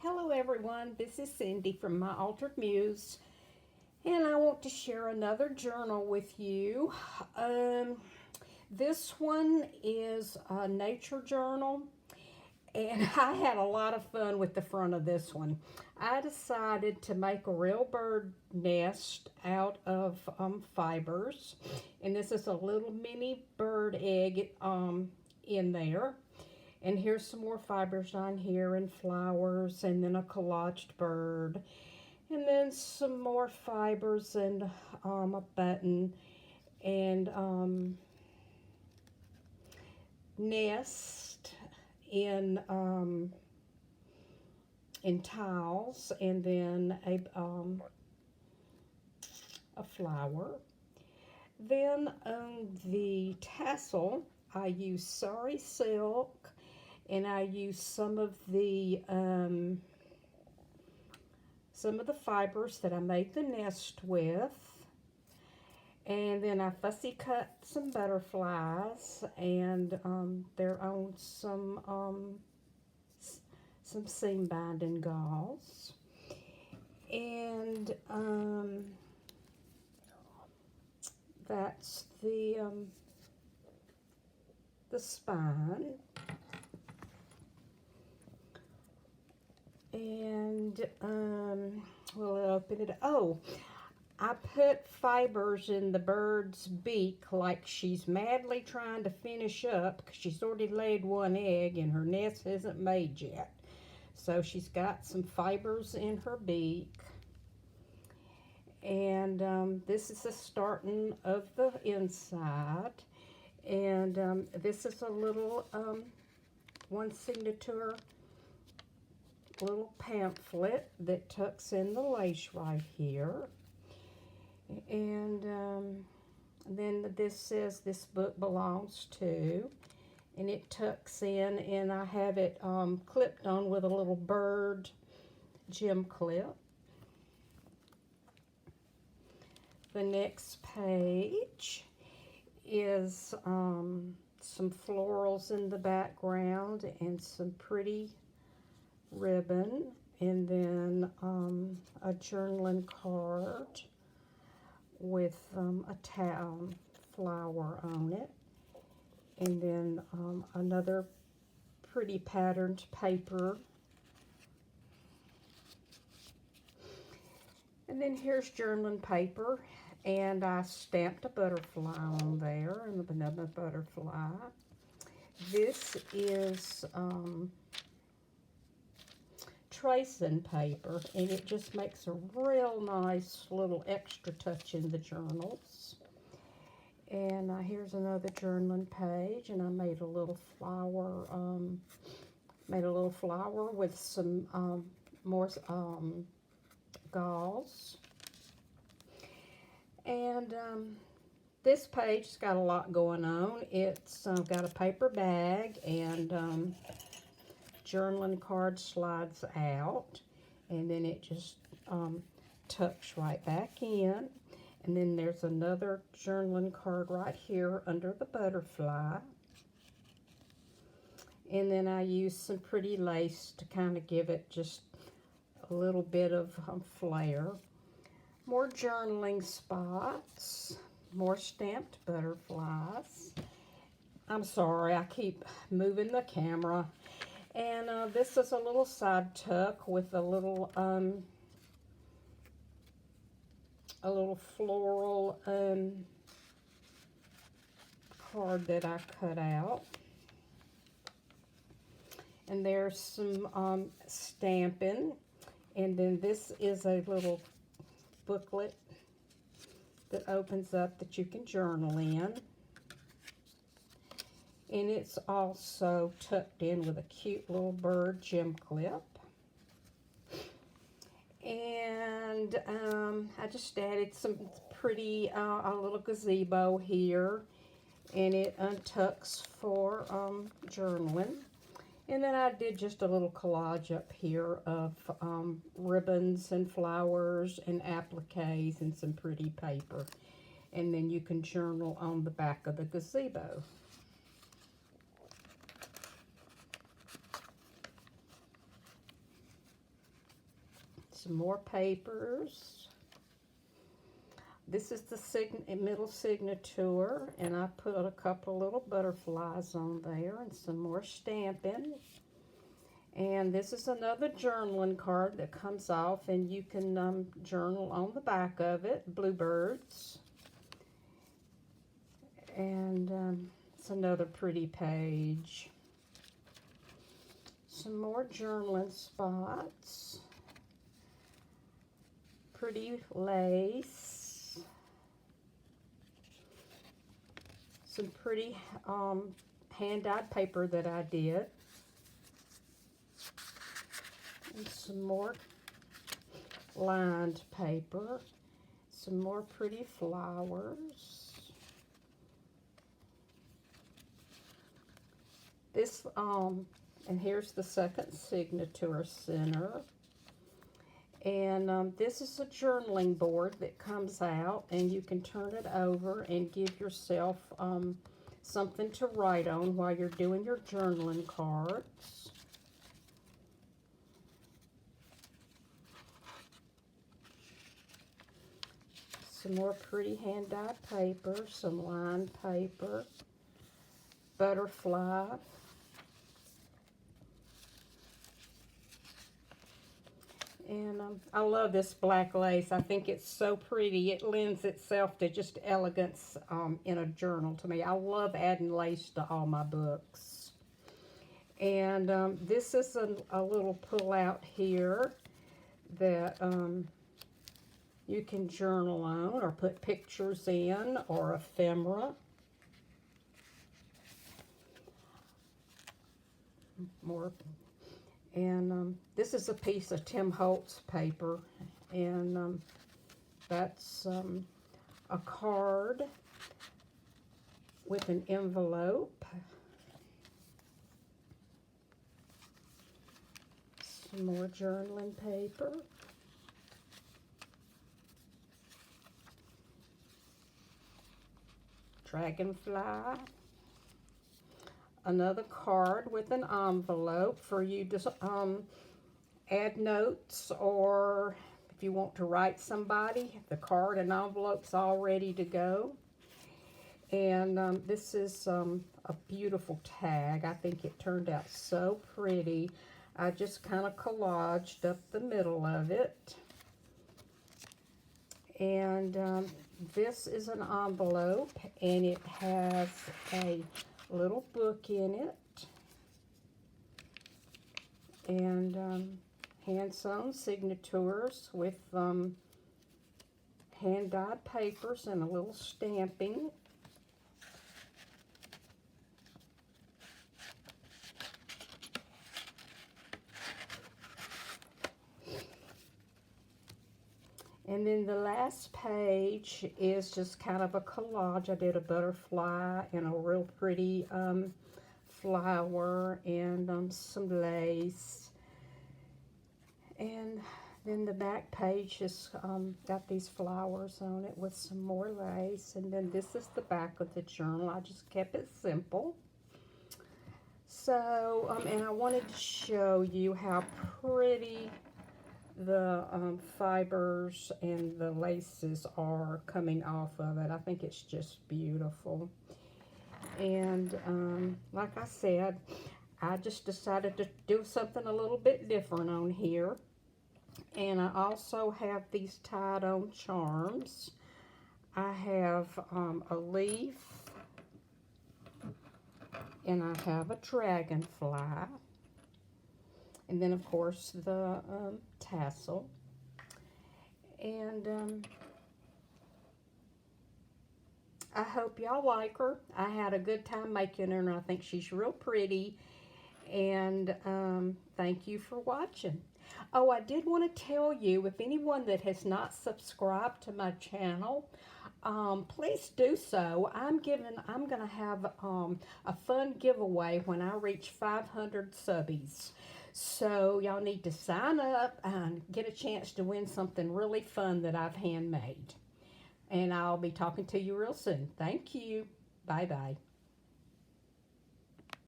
Hello everyone, this is Cindy from My Altered Muse, and I want to share another journal with you. This one is a nature journal, and I had a lot of fun with the front of this one. I decided to make a real bird nest out of fibers, and this is a little mini bird egg in there. And here's some more fibers on here and flowers and then a collaged bird. And then some more fibers and a button and nest in tiles and then a flower. Then on the tassel, I use sari silk, and I use some of the fibers that I made the nest with, and then I fussy cut some butterflies, and they're on some seam binding gauze, and that's the spine. And we'll open it. Oh, I put fibers in the bird's beak like she's madly trying to finish up because she's already laid one egg and her nest isn't made yet. So she's got some fibers in her beak. And this is the starting of the inside. And this is a little one signature little pamphlet that tucks in the lace right here. And then this says this book belongs to, and it tucks in, and I have it clipped on with a little bird gem clip. The next page is some florals in the background and some pretty ribbon, and then a journaling card with a flower on it, and then another pretty patterned paper. And then here's journaling paper, and I stamped a butterfly on there and another butterfly. This is tracing paper, and it just makes a real nice little extra touch in the journals. And here's another journaling page, and I made a little flower with some more gauze. And this page's got a lot going on. It's got a paper bag, and journaling card slides out, and then it just tucks right back in. And then there's another journaling card right here under the butterfly. And then I use some pretty lace to kind of give it just a little bit of flair. More journaling spots, more stamped butterflies. I'm sorry, I keep moving the camera. And this is a little side tuck with a little floral card that I cut out. And there's some stamping. And then this is a little booklet that opens up that you can journal in. And it's also tucked in with a cute little bird gem clip. And I just added some pretty, a little gazebo here. And it untucks for journaling. And then I did just a little collage up here of ribbons and flowers and appliques and some pretty paper. And then you can journal on the back of the gazebo. some more papers. This is the middle signature, and I put a couple little butterflies on there and some more stamping. And this is another journaling card that comes off, and you can journal on the back of it, bluebirds. And it's another pretty page. Some more journaling spots. Pretty lace. Some pretty hand-dyed paper that I did. And some more lined paper. Some more pretty flowers. This, and here's the second signature center. And this is a journaling board that comes out, and you can turn it over and give yourself something to write on while you're doing your journaling cards. Some more pretty hand-dyed paper, some lined paper, butterfly. And I love this black lace. I think it's so pretty. It lends itself to just elegance in a journal to me. I love adding lace to all my books. And this is a little pull-out here that you can journal on or put pictures in or ephemera. More. And this is a piece of Tim Holtz paper, and that's a card with an envelope. Some more journaling paper. Dragonfly. Another card with an envelope for you to add notes, or if you want to write somebody, the card and envelope's all ready to go. And this is a beautiful tag. I think it turned out so pretty. I just kind of collaged up the middle of it. And this is an envelope, and it has a little book in it, and hand-sewn signatures with hand-dyed papers and a little stamping. And then the last page is just kind of a collage. I did a butterfly and a real pretty flower and some lace. And then the back page has got these flowers on it with some more lace. And then this is the back of the journal. I just kept it simple. So, and I wanted to show you how pretty the fibers and the laces are coming off of it. I think it's just beautiful. And like I said, I just decided to do something a little bit different on here. And I also have these tied on charms. I have a leaf, and I have a dragonfly. And then, of course, the tassel. And I hope y'all like her. I had a good time making her, and I think she's real pretty. And thank you for watching. Oh, I did want to tell you, if anyone that has not subscribed to my channel, please do so. I'm going to have a fun giveaway when I reach 500 subbies. So y'all need to sign up and get a chance to win something really fun that I've handmade. And I'll be talking to you real soon. Thank you. Bye-bye.